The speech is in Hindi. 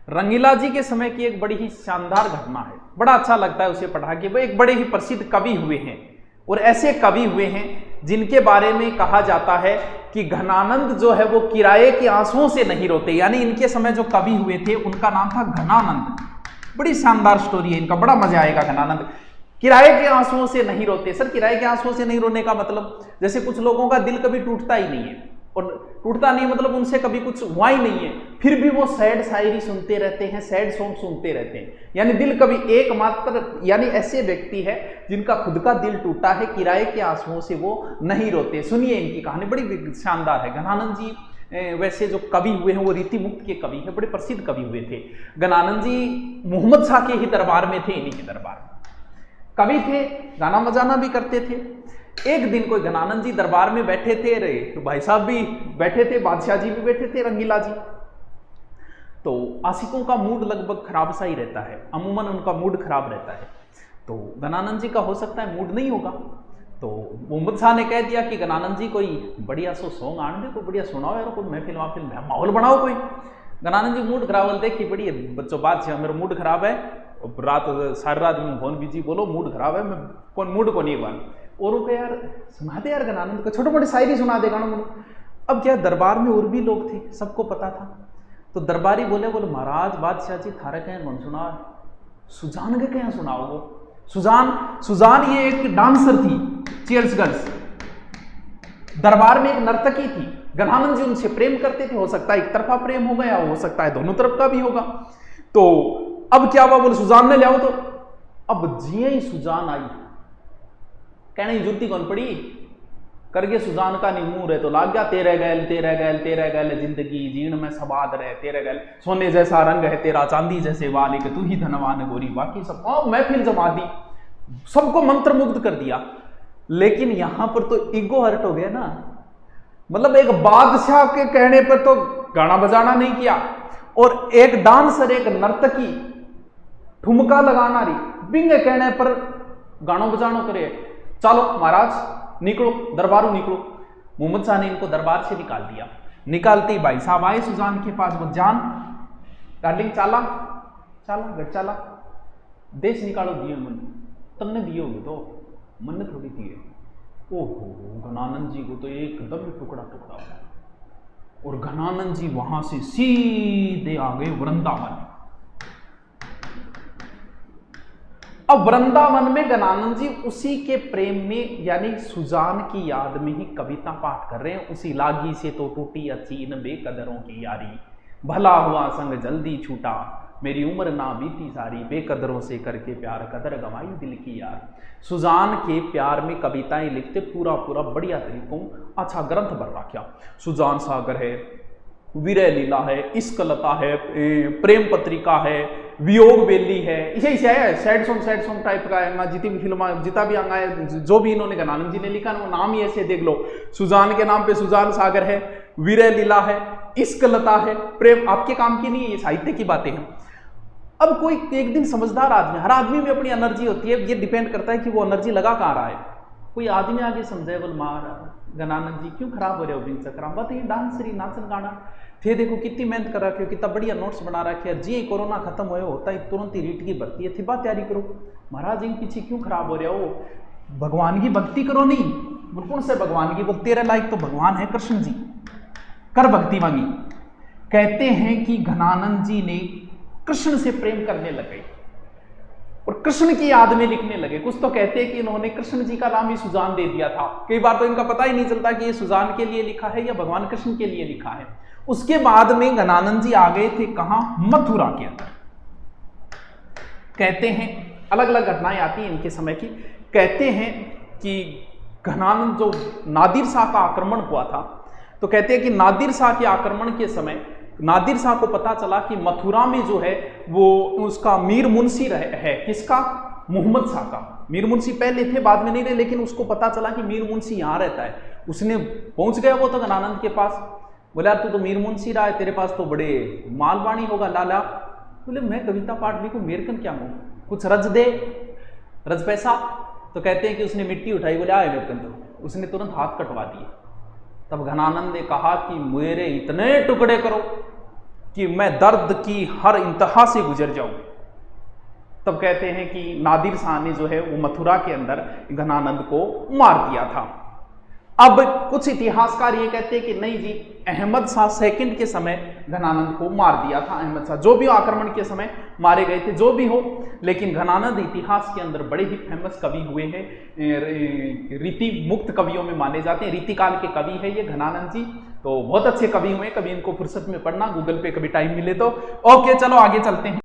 रंगीला जी के समय की एक बड़ी ही शानदार घटना है, बड़ा अच्छा लगता है उसे पढ़ा के। वो एक बड़े ही प्रसिद्ध कवि हुए हैं और ऐसे कवि हुए हैं जिनके बारे में कहा जाता है कि घनानंद जो है वो किराए के आंसुओं से नहीं रोते। यानी इनके समय जो कवि हुए थे उनका नाम था घनानंद। बड़ी शानदार स्टोरी है इनका, बड़ा मजा आएगा। घनानंद किराए के आंसुओं से नहीं रोते। सर किराए के आंसुओं से नहीं रोने का मतलब, जैसे कुछ लोगों का दिल कभी टूटता ही नहीं है, और टूटता नहीं मतलब उनसे कभी कुछ हुआ ही नहीं है, फिर भी वो सैड शायरी सुनते रहते हैं, सैड सॉन्ग सुनते रहते हैं। यानी दिल कभी एकमात्र, यानी ऐसे व्यक्ति है जिनका खुद का दिल टूटा है, किराए के आंसुओं से वो नहीं रोते। सुनिए इनकी कहानी, बड़ी शानदार है। घनानंद जी वैसे जो कवि हुए हैं वो रीति मुक्त के कवि हैं, बड़े प्रसिद्ध कवि हुए थे। घनानंद जी मोहम्मद शाह के ही दरबार में थे, इन्हीं के दरबार में कवि थे, गाना बजाना भी करते थे। एक दिन कोई घनानंद जी दरबार में बैठे थे, अरे तो भाई साहब भी बैठे थे, बादशाह जी भी बैठे थे, रंगीला जी। तो आशिकों का मूड लगभग खराब सा ही रहता है, अमूमन उनका मूड खराब रहता है। तो घनानंद जी का हो सकता है मूड नहीं होगा। तो मोहम्मद शाह ने कह दिया कि घनानंद जी कोई बढ़िया सो सॉन्ग आने दे, कोई बढ़िया सुनाओ यार, कोई महफिल वाफिल में माहौल बनाओ कोई। घनानंद जी मूड खराब बोलते कि बड़ी बच्चों बात, मेरा मूड खराब है, रात सारी रात में फोन बिजी, बोलो मूड खराब है, मैं कौन मूड को नहीं एक बार और वो यार सुना दे यार घनानंद को, छोटे मोटे शायरी सुना दे गाना। अब क्या दरबार में और भी लोग थे, सबको पता था। तो दरबारी बोले महाराज बादशाह जी थारे कहें कौन सुना, सुजान के कहें सुनाओ। वो सुजान ये एक डांसर थी, चीयर्स गर्ल्स, दरबार में एक नर्तकी थी। घनानंद जी उनसे प्रेम करते थे, हो सकता है एक तरफा प्रेम हो गया, हो सकता है दोनों तरफ का भी होगा। तो अब क्या हुआ, बोले सुजान ने ले आओ। तो अब जिये ही सुजान आई, कहने की जुर्ती कौन पड़ी, करके सुजान का निमूर है तो लाग गया, तेरे गैल तेरे गैल तेरे गैल जिंदगी जीण में सबाद रहे, तेरे गैल सोने जैसा रंग है तेरा, चांदी जैसे वालिक तू ही धनवान गोरी। बाकी सब महफिल जमा दी, सबको मंत्र मुग्ध कर दिया। लेकिन यहां पर तो ईगो हर्ट हो गया ना, मतलब एक बादशाह के कहने पर तो गाना बजाना नहीं किया, और एक डांसर एक नर्तकी ठुमका लगाना रही, बिंग कहने पर गानों बजानो करे। चलो महाराज निकलो, दरबारू निकलो। मोहम्मद शाह ने इनको दरबार से निकाल दिया। निकालते ही भाई साहब आए सुजान के पास, वो जान डार्लिंग चाला चाला घर चाला, देश निकालो दिए मन, तुमने दिए होगे तो मन ने थोड़ी दिए। ओहो घनानंद जी को तो एकदम टुकड़ा टुकड़ा हुआ, और घनानंद जी वहां से सीधे आ गए वृंदावन। अब वृंदावन में घनानंद जी उसी के प्रेम में, यानी सुजान की याद में ही कविता पाठ कर रहे हैं। उसी लागी से तो टूटी अचीन बेकदरों की यारी, भला हुआ संग जल्दी छूटा, मेरी उम्र ना बीती सारी, बेकदरों से करके प्यार कदर गवाई दिल की यार। सुजान के प्यार में कविताएं लिखते, पूरा पूरा बढ़िया तरीकों अच्छा ग्रंथ बन रखा। सुजान सागर है, विरह लीला है, इश्क लता है, प्रेम पत्रिका है, वियोग बेली है, इसे है सैड सॉन्ग टाइप का है। जितनी भी फिल्म जितना भी अंगा है, जो भी इन्होंने घनानंद जी ने लिखा ना, वो नाम ही ऐसे देख लो। सुजान के नाम पे सुजान सागर है, विरह लीला है, इश्क लता है, प्रेम आपके काम की नहीं है, ये साहित्य की बातें हैं। अब कोई एक दिन समझदार आदमी, हर आदमी में अपनी एनर्जी होती है, ये डिपेंड करता है कि वो एनर्जी लगा कहाँ रहा है। कोई आदमी आगे समझाए, बोल मार घनानंद जी क्यों खराब हो रहे हो दिन चक्रा, बात ये डांसरी नाचन गाना थे, देखो कितनी मेहनत कर रखे हो, कितना बढ़िया नोट्स बना रखे है, जी कोरोना खत्म होता है तुरंत ही रीट की भर्ती है, थी बात तैयारी करो, महाराज इन पीछे क्यों खराब हो रहे हो, भगवान की भक्ति करो। नहीं बिल्कुल से भगवान की, बोल तेरे लायक तो भगवान है कृष्ण जी, कर भक्ति मांगी। कहते हैं कि घनानंद जी ने कृष्ण से प्रेम करने लगे और कृष्ण की याद में लिखने लगे। कुछ तो कहते हैं कि इन्होंने कृष्ण जी का नाम ही सुजान दे दिया था, कई बार तो इनका पता ही नहीं चलता कि ये सुजान के लिए लिखा है या भगवान कृष्ण के लिए लिखा है। उसके बाद में घनानंद जी आ गए थे कहां, मथुरा के अंदर। कहते हैं अलग अलग घटनाएं आती हैं इनके समय की। कहते हैं कि घनानंद जो नादिर शाह का आक्रमण हुआ था, तो कहते हैं कि नादिर शाह के आक्रमण के समय नादिर शाह को पता चला कि मथुरा में जो है वो उसका मीर मुंशी है, किसका, मोहम्मद शाह का। मीर मुंशी पहले थे, बाद में नहीं रहे, लेकिन उसको पता चला कि मीर मुंशी यहाँ रहता है। उसने पहुंच गया वो तो घनानंद के पास, बोला तू तो मीर मुंशी रहा है, तेरे पास तो बड़े मालवाणी होगा लाला। बोले मैं कविता पाठ लिखूं, मेरे कन क्या हो, कुछ रज दे, रज पैसा। तो कहते हैं कि उसने मिट्टी उठाई, बोले आए मेरे कन, तो उसने तुरंत हाथ कटवा दिए। तब घनानंद ने कहा कि मेरे इतने टुकड़े करो कि मैं दर्द की हर इंतहा से गुजर जाऊं। तब कहते हैं कि नादिर शाह ने जो है वो मथुरा के अंदर घनानंद को मार दिया था। अब कुछ इतिहासकार ये कहते हैं कि नहीं जी, अहमद शाह सेकंड के समय घनानंद को मार दिया था। अहमद शाह जो भी आक्रमण के समय मारे गए थे, जो भी हो, लेकिन घनानंद इतिहास के अंदर बड़े ही फेमस कवि हुए हैं, रीति मुक्त कवियों में माने जाते हैं। रीतिकाल के कवि है ये घनानंद जी, तो बहुत अच्छे कवि हुए। कभी इनको फुर्सत में पढ़ना, गूगल पे कभी टाइम मिले तो। ओके, चलो आगे चलते हैं।